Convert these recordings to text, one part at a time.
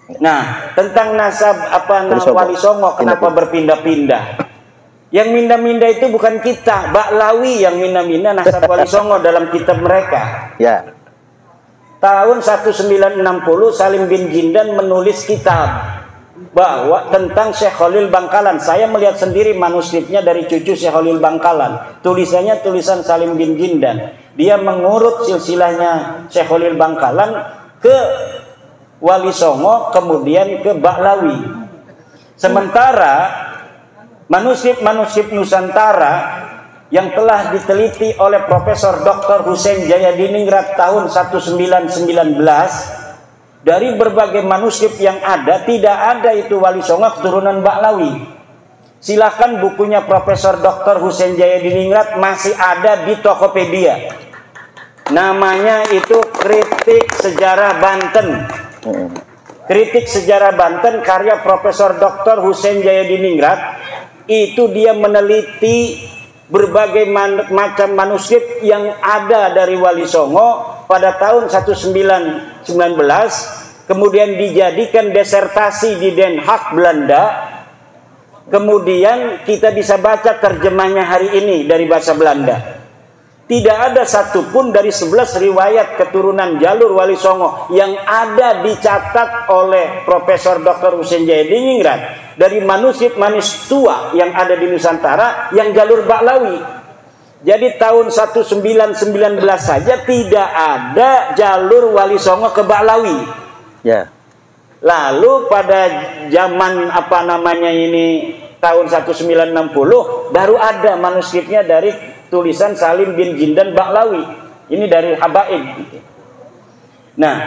Nah, tentang nasab Wali Songo kenapa berpindah-pindah? Yang minda-minda itu bukan kita, Baklawi yang minda-minda nasab Wali Songo dalam kitab mereka. Ya. Tahun 1960 Salim bin Jindan menulis kitab bahwa tentang Syekh Khalil Bangkalan. Saya melihat sendiri manuskripnya dari cucu Syekh Khalil Bangkalan. Tulisannya tulisan Salim bin Jindan. Dia mengurut silsilahnya Syekh Khalil Bangkalan ke Wali Songo, kemudian ke Baklawi. Sementara manuskrip Nusantara yang telah diteliti oleh Profesor Dr. Husein Jayadiningrat tahun 1919, dari berbagai manuskrip yang ada, tidak ada itu Wali Songo keturunan Baklawi. Silahkan bukunya Profesor Dr. Husein Jayadiningrat masih ada di Tokopedia. Namanya itu Kritik Sejarah Banten. Kritik Sejarah Banten karya Profesor Dr. Husein Jayadiningrat. Itu dia meneliti berbagai macam manuskrip yang ada dari Wali Songo pada tahun 1919, kemudian dijadikan desertasi di Den Haag, Belanda. Kemudian kita bisa baca terjemahnya hari ini dari bahasa Belanda. Tidak ada satupun dari 11 riwayat keturunan jalur Wali Songo yang ada dicatat oleh Profesor Dr. Husein Jayadiningrat dari manuskrip-manuskrip tua yang ada di Nusantara yang jalur Baklawi. Jadi tahun 1919 saja tidak ada jalur Wali Songo ke Baklawi. Ya. Lalu pada zaman tahun 1960 baru ada manuskripnya dari tulisan Salim bin Jindan Baklawi. Ini dari Habaib. Nah,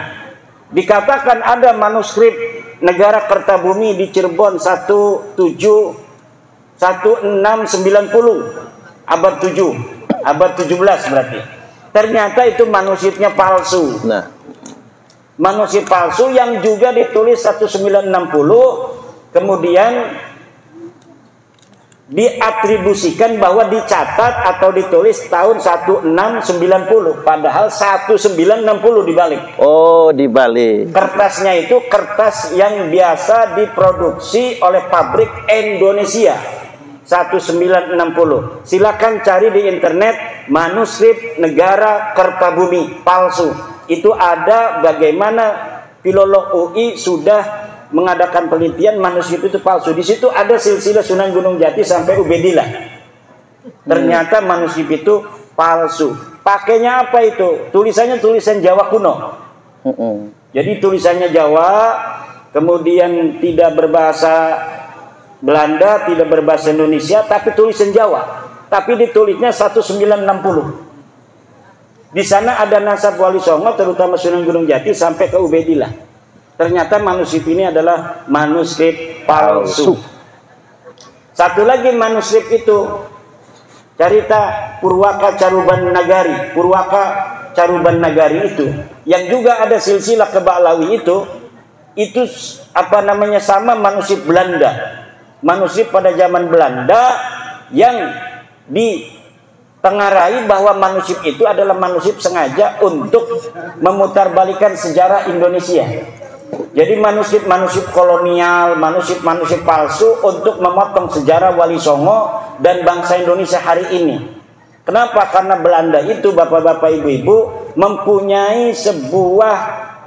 dikatakan ada manuskrip Negara Kertabumi di Cirebon 1690 abad 7, abad 17 berarti. Ternyata itu manuskripnya palsu. Nah, manuskrip palsu yang juga ditulis 1960 kemudian diatribusikan bahwa dicatat atau ditulis tahun 1690, padahal 1960 dibalik. Oh, dibalik. Kertasnya itu kertas yang biasa diproduksi oleh pabrik Indonesia. 1960. Silakan cari di internet manuskrip Negara Kertabumi palsu. Itu ada bagaimana filolog UI sudah mengadakan penelitian manuskrip itu palsu. Di situ ada silsilah Sunan Gunung Jati sampai Ubedillah. Ternyata manuskrip itu palsu. Pakainya apa itu? Tulisannya tulisan Jawa kuno. Jadi tulisannya Jawa, kemudian tidak berbahasa Belanda, tidak berbahasa Indonesia, tapi tulisan Jawa. Tapi ditulisnya 1960. Di sana ada nasab Wali Songo, terutama Sunan Gunung Jati sampai ke Ubedillah. Ternyata manuskrip ini adalah manuskrip palsu. Satu lagi manuskrip itu cerita Purwaka Caruban Nagari. Purwaka Caruban Nagari itu yang juga ada silsilah ke Baklawi itu sama manuskrip Belanda. Manuskrip pada zaman Belanda yang ditengarai bahwa manuskrip itu adalah manuskrip sengaja untuk memutarbalikkan sejarah Indonesia. Jadi manuskrip-manuskrip kolonial, manuskrip-manuskrip palsu untuk memotong sejarah Wali Songo dan bangsa Indonesia hari ini. Kenapa? Karena Belanda itu, bapak-bapak, ibu-ibu, mempunyai sebuah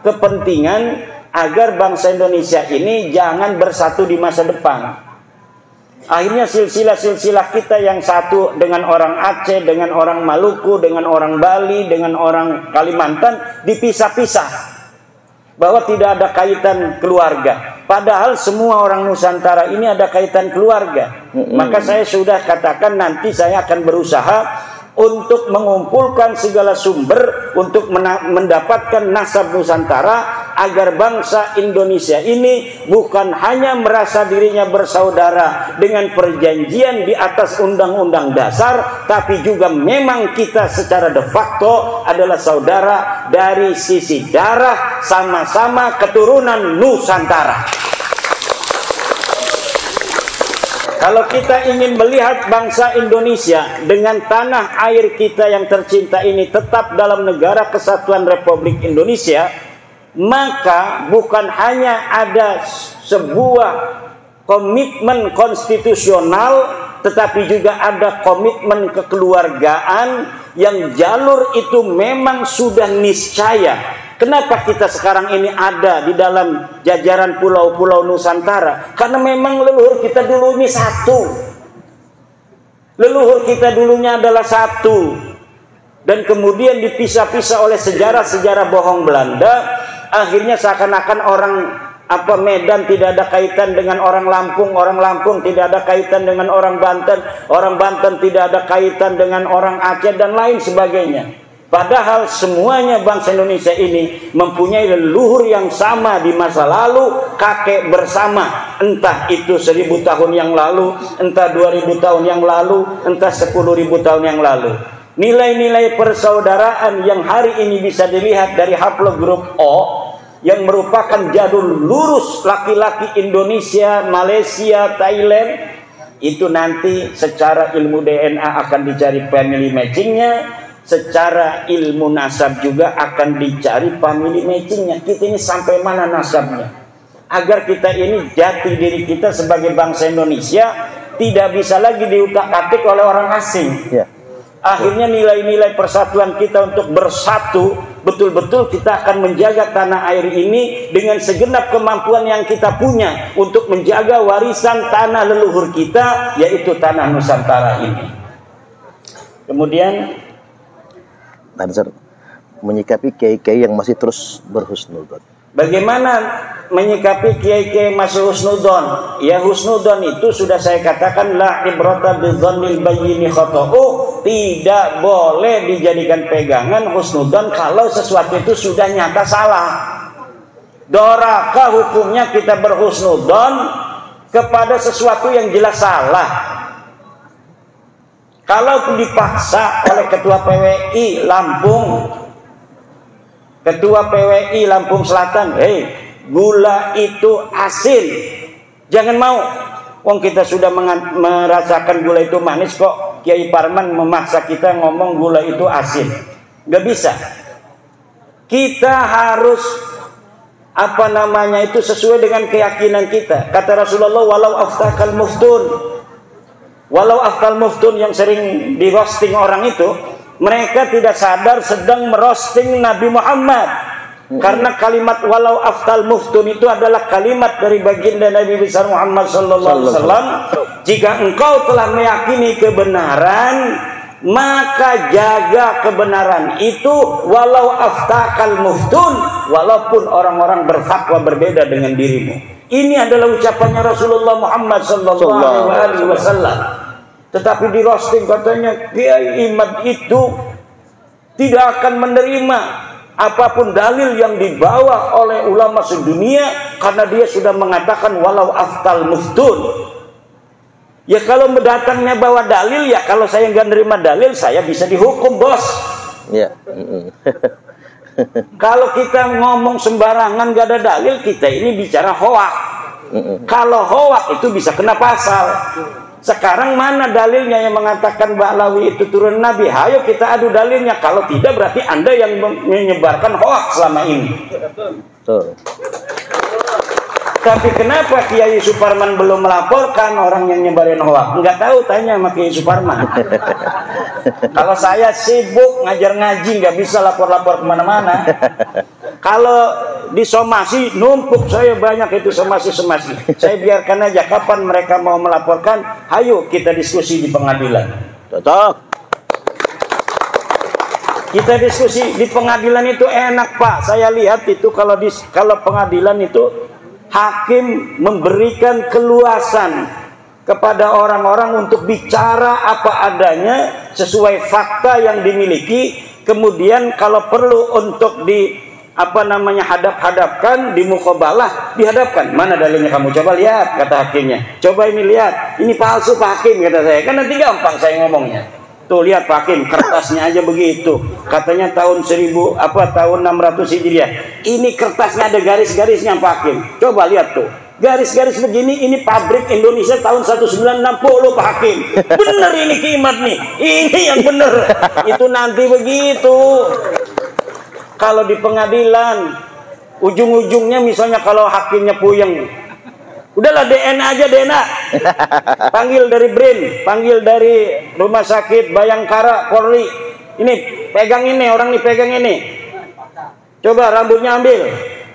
kepentingan agar bangsa Indonesia ini jangan bersatu di masa depan. Akhirnya silsilah-silsilah kita yang satu dengan orang Aceh, dengan orang Maluku, dengan orang Bali, dengan orang Kalimantan dipisah-pisah. Bahwa tidak ada kaitan keluarga. Padahal semua orang Nusantara ini ada kaitan keluarga. Maka saya sudah katakan nanti saya akan berusaha untuk mengumpulkan segala sumber untuk mendapatkan nasab Nusantara agar bangsa Indonesia ini bukan hanya merasa dirinya bersaudara dengan perjanjian di atas Undang-Undang Dasar, tapi juga memang kita secara de facto adalah saudara dari sisi darah, sama-sama keturunan Nusantara. Kalau kita ingin melihat bangsa Indonesia dengan tanah air kita yang tercinta ini tetap dalam negara kesatuan Republik Indonesia, maka bukan hanya ada sebuah komitmen konstitusional, tetapi juga ada komitmen kekeluargaan yang jalur itu memang sudah niscaya. Kenapa kita sekarang ini ada di dalam jajaran pulau-pulau Nusantara? Karena memang leluhur kita dulu ini satu. Leluhur kita dulunya adalah satu. Dan kemudian dipisah-pisah oleh sejarah-sejarah bohong Belanda. Akhirnya seakan-akan orang Medan tidak ada kaitan dengan orang Lampung tidak ada kaitan dengan orang Banten tidak ada kaitan dengan orang Aceh dan lain sebagainya. Padahal semuanya bangsa Indonesia ini mempunyai leluhur yang sama di masa lalu, kakek bersama. Entah itu 1000 tahun yang lalu, entah 2000 tahun yang lalu, entah 10.000 tahun yang lalu. Nilai-nilai persaudaraan yang hari ini bisa dilihat dari haplogrup O, yang merupakan jadul lurus laki-laki Indonesia, Malaysia, Thailand, itu nanti secara ilmu DNA akan dicari family matchingnya. Secara ilmu nasab juga akan dicari family matchingnya. Kita ini sampai mana nasabnya, agar kita ini jati diri kita sebagai bangsa Indonesia tidak bisa lagi diutak-atik oleh orang asing. Akhirnya nilai-nilai persatuan kita untuk bersatu, betul-betul kita akan menjaga tanah air ini dengan segenap kemampuan yang kita punya untuk menjaga warisan tanah leluhur kita, yaitu tanah Nusantara ini. Kemudian menyikapi kiai-kiai yang masih terus berhusnudzon. Bagaimana menyikapi kiai-kiai masih husnudzon? Ya, husnudzon itu sudah saya katakan, la ibrata bidzannil bayyini khata'u, tidak boleh dijadikan pegangan husnudzon kalau sesuatu itu sudah nyata salah. Doraka hukumnya kita berhusnudzon kepada sesuatu yang jelas salah. Kalau dipaksa oleh ketua PWI Lampung, ketua PWI Lampung Selatan, gula itu asin, jangan mau. Wong kita sudah merasakan gula itu manis, kok Kiai Parman memaksa kita ngomong gula itu asin? Gak bisa. Kita harus sesuai dengan keyakinan kita. Kata Rasulullah, walau aftakal muftun, walau aftal muftun yang sering di roasting orang itu, mereka tidak sadar sedang merosting Nabi Muhammad. Karena kalimat walau aftal muftun itu adalah kalimat dari baginda Nabi besar Muhammad sallallahu alaihi wasallam. Jika engkau telah meyakini kebenaran, maka jaga kebenaran itu walau aftakal muftun, walaupun orang-orang berfatwa berbeda dengan dirimu. Ini adalah ucapannya Rasulullah Muhammad sallallahu alaihi wasallam. Tetapi di roasting katanya Kiai Imad itu tidak akan menerima apapun dalil yang dibawa oleh ulama sedunia karena dia sudah mengatakan walau aftal muftun. Ya kalau mendatangnya bawa dalil, ya kalau saya nggak nerima dalil saya bisa dihukum, bos. Ya. Kalau kita ngomong sembarangan gak ada dalil, kita ini bicara hoak. Kalau hoak itu bisa kena pasal. Sekarang mana dalilnya yang mengatakan Ba'lawi itu turun Nabi? Hayo kita adu dalilnya. Kalau tidak berarti Anda yang menyebarkan hoaks selama ini. Tapi kenapa Kiai Suparman belum melaporkan orang yang nyebarin hoaks? Enggak tahu, tanya sama Kiai Suparman. Kalau saya sibuk ngajar ngaji, nggak bisa lapor-lapor kemana-mana. Kalau di somasi numpuk saya banyak itu somasi. Saya biarkan aja, kapan mereka mau melaporkan, ayo kita diskusi di pengadilan. Cocok. Kita diskusi di pengadilan itu enak, Pak. Saya lihat itu kalau pengadilan itu hakim memberikan keluasan kepada orang-orang untuk bicara apa adanya sesuai fakta yang dimiliki. Kemudian kalau perlu untuk hadap-hadapkan di muqabalah, dihadapkan. Mana dalilnya kamu? Coba lihat, kata hakimnya. Coba ini lihat, ini palsu Pak Hakim, kata saya. Kan nanti gampang saya ngomongnya. Tuh lihat Pak Hakim, kertasnya aja begitu. Katanya tahun 600 Hijriah. Ini kertasnya ada garis-garisnya Pak Hakim. Coba lihat tuh. Garis-garis begini, ini pabrik Indonesia tahun 1960 Pak Hakim. Bener ini kimat nih. Ini yang bener. Itu nanti begitu. Kalau di pengadilan ujung-ujungnya misalnya kalau hakimnya puyeng, udahlah DNA aja, DNA. Panggil dari BRIN, panggil dari Rumah Sakit Bayangkara Polri. Ini pegang ini, orang nih pegang ini. Coba rambutnya ambil,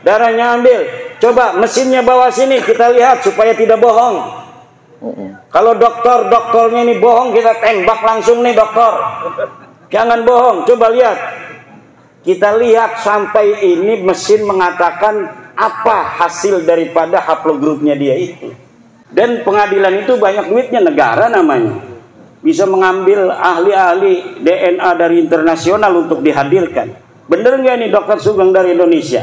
darahnya ambil. Coba mesinnya bawa sini, kita lihat supaya tidak bohong. Kalau dokternya ini bohong, kita tembak langsung nih dokter. Jangan bohong, coba lihat. Kita lihat sampai ini mesin mengatakan apa hasil daripada haplogrupnya dia itu. Dan pengadilan itu banyak duitnya, negara namanya. Bisa mengambil ahli-ahli DNA dari internasional untuk dihadirkan. Bener nggak nih Dokter Sugeng dari Indonesia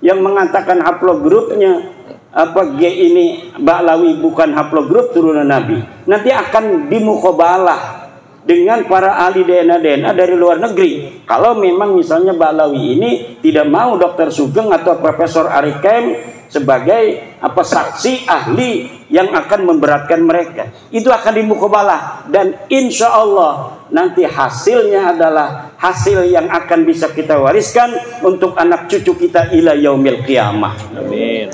yang mengatakan haplogrupnya apa G ini Ba'lawi bukan haplogrup turunan Nabi? Nanti akan dimukobalah dengan para ahli DNA dari luar negeri. Kalau memang misalnya Ba'lawi ini tidak mau Dr. Sugeng atau Profesor Arikem sebagai apa saksi ahli yang akan memberatkan mereka, itu akan dimukobalah, dan insya Allah nanti hasilnya adalah hasil yang akan bisa kita wariskan untuk anak cucu kita ila yaumil qiyamah. Amin.